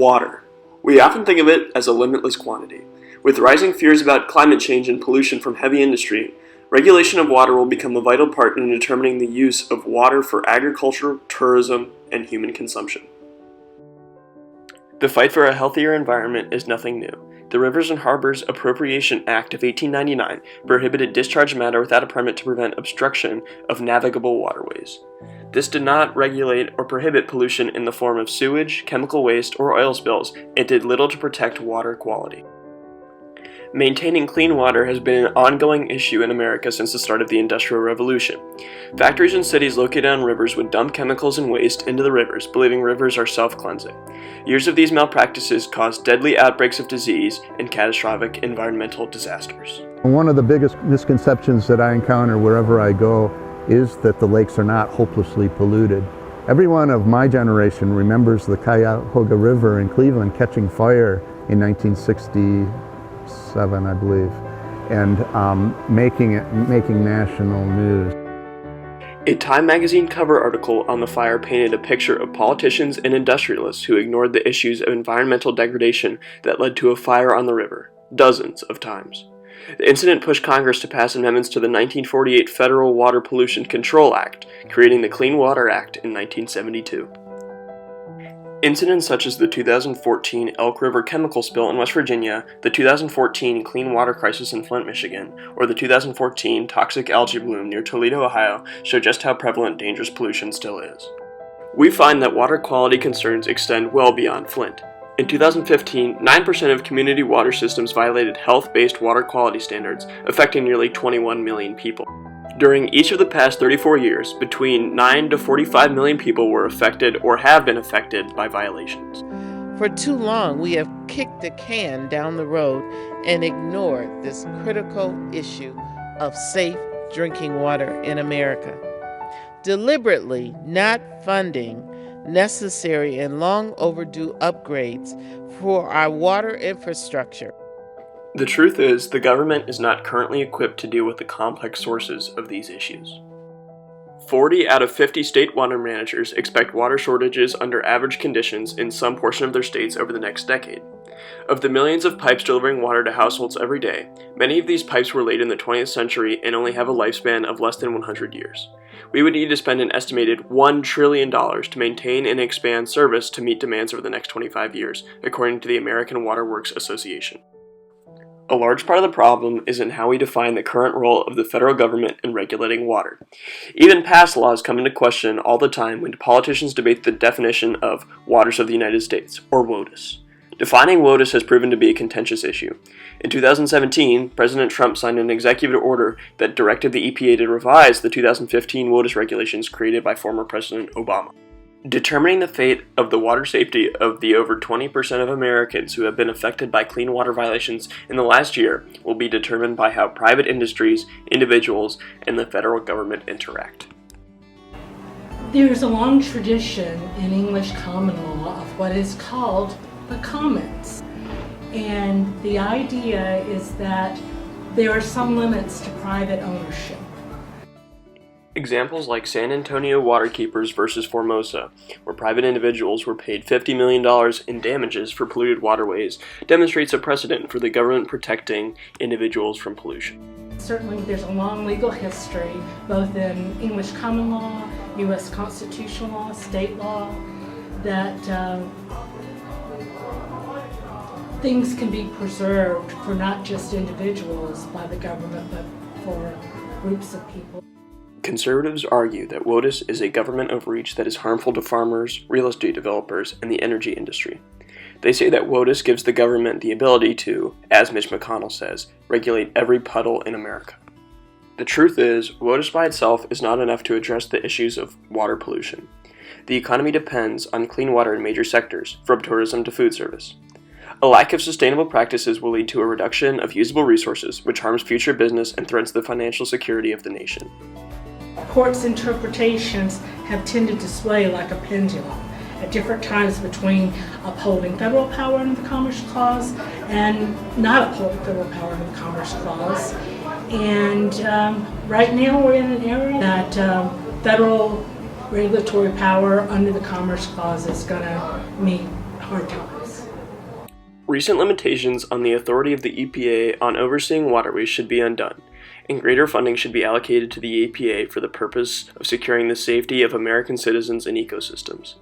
Water. We often think of it as a limitless quantity. With rising fears about climate change and pollution from heavy industry, regulation of water will become a vital part in determining the use of water for agriculture, tourism, and human consumption. The fight for a healthier environment is nothing new. The Rivers and Harbors Appropriation Act of 1899 prohibited discharge matter without a permit to prevent obstruction of navigable waterways. This did not regulate or prohibit pollution in the form of sewage, chemical waste, or oil spills. It did little to protect water quality. Maintaining clean water has been an ongoing issue in America since the start of the Industrial Revolution. Factories and cities located on rivers would dump chemicals and waste into the rivers, believing rivers are self-cleansing. Years of these malpractices caused deadly outbreaks of disease and catastrophic environmental disasters. One of the biggest misconceptions that I encounter wherever I go is that the lakes are not hopelessly polluted. Everyone of my generation remembers the Cuyahoga River in Cleveland catching fire in 1967, I believe, and making national news. A Time magazine cover article on the fire painted a picture of politicians and industrialists who ignored the issues of environmental degradation that led to a fire on the river, dozens of times. The incident pushed Congress to pass amendments to the 1948 Federal Water Pollution Control Act, creating the Clean Water Act in 1972. Incidents such as the 2014 Elk River chemical spill in West Virginia, the 2014 clean water crisis in Flint, Michigan, or the 2014 toxic algae bloom near Toledo, Ohio, show just how prevalent dangerous pollution still is. We find that water quality concerns extend well beyond Flint. In 2015, 9% of community water systems violated health-based water quality standards, affecting nearly 21 million people. During each of the past 34 years, between 9 to 45 million people were affected or have been affected by violations. For too long, we have kicked the can down the road and ignored this critical issue of safe drinking water in America, deliberately not funding necessary and long overdue upgrades for our water infrastructure. The truth is, the government is not currently equipped to deal with the complex sources of these issues. 40 out of 50 state water managers expect water shortages under average conditions in some portion of their states over the next decade. Of the millions of pipes delivering water to households every day, many of these pipes were laid in the 20th century and only have a lifespan of less than 100 years. We would need to spend an estimated $1 trillion to maintain and expand service to meet demands over the next 25 years, according to the American Water Works Association. A large part of the problem is in how we define the current role of the federal government in regulating water. Even past laws come into question all the time when politicians debate the definition of Waters of the United States, or WOTUS. Defining WOTUS has proven to be a contentious issue. In 2017, President Trump signed an executive order that directed the EPA to revise the 2015 WOTUS regulations created by former President Obama. Determining the fate of the water safety of the over 20% of Americans who have been affected by clean water violations in the last year will be determined by how private industries, individuals, and the federal government interact. There's a long tradition in English common law of what is called the commons. And the idea is that there are some limits to private ownership. Examples like San Antonio Waterkeepers versus Formosa, where private individuals were paid $50 million in damages for polluted waterways, demonstrates a precedent for the government protecting individuals from pollution. Certainly there's a long legal history, both in English common law, U.S. constitutional law, state law, that things can be preserved for not just individuals by the government, but for groups of people. Conservatives argue that WOTUS is a government overreach that is harmful to farmers, real estate developers, and the energy industry. They say that WOTUS gives the government the ability to, as Mitch McConnell says, regulate every puddle in America. The truth is, WOTUS by itself is not enough to address the issues of water pollution. The economy depends on clean water in major sectors, from tourism to food service. A lack of sustainable practices will lead to a reduction of usable resources, which harms future business and threatens the financial security of the nation. Courts' interpretations have tended to sway like a pendulum at different times between upholding federal power under the Commerce Clause and not upholding federal power under the Commerce Clause. And right now we're in an era that federal regulatory power under the Commerce Clause is going to meet hard times. Recent limitations on the authority of the EPA on overseeing waterways should be undone, and greater funding should be allocated to the EPA for the purpose of securing the safety of American citizens and ecosystems.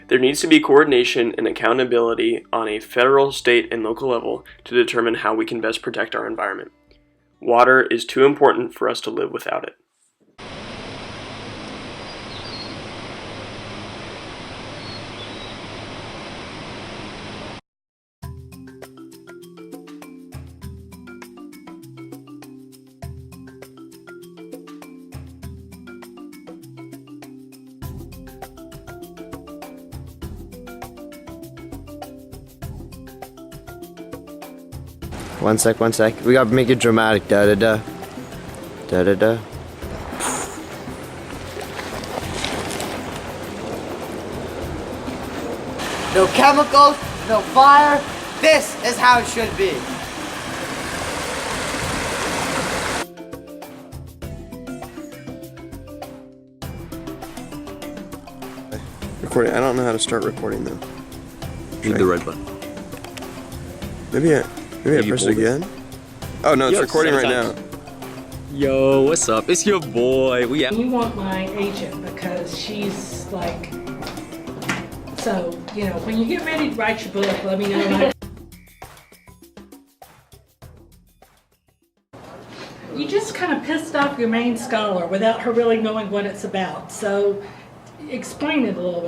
There needs to be coordination and accountability on a federal, state, and local level to determine how we can best protect our environment. Water is too important for us to live without it. One sec. We gotta make it dramatic. Da da da. Da da da. No chemicals, no fire. This is how it should be. Recording. I don't know how to start recording though. Hit the red button. Maybe I press it again. Oh no, it's Yo, recording right now. Yo, what's up? It's your boy. We out. You want my agent because she's like, so, you know, when you get ready to write your book, let me know. You just kind of pissed off your main scholar without her really knowing what it's about. So explain it a little bit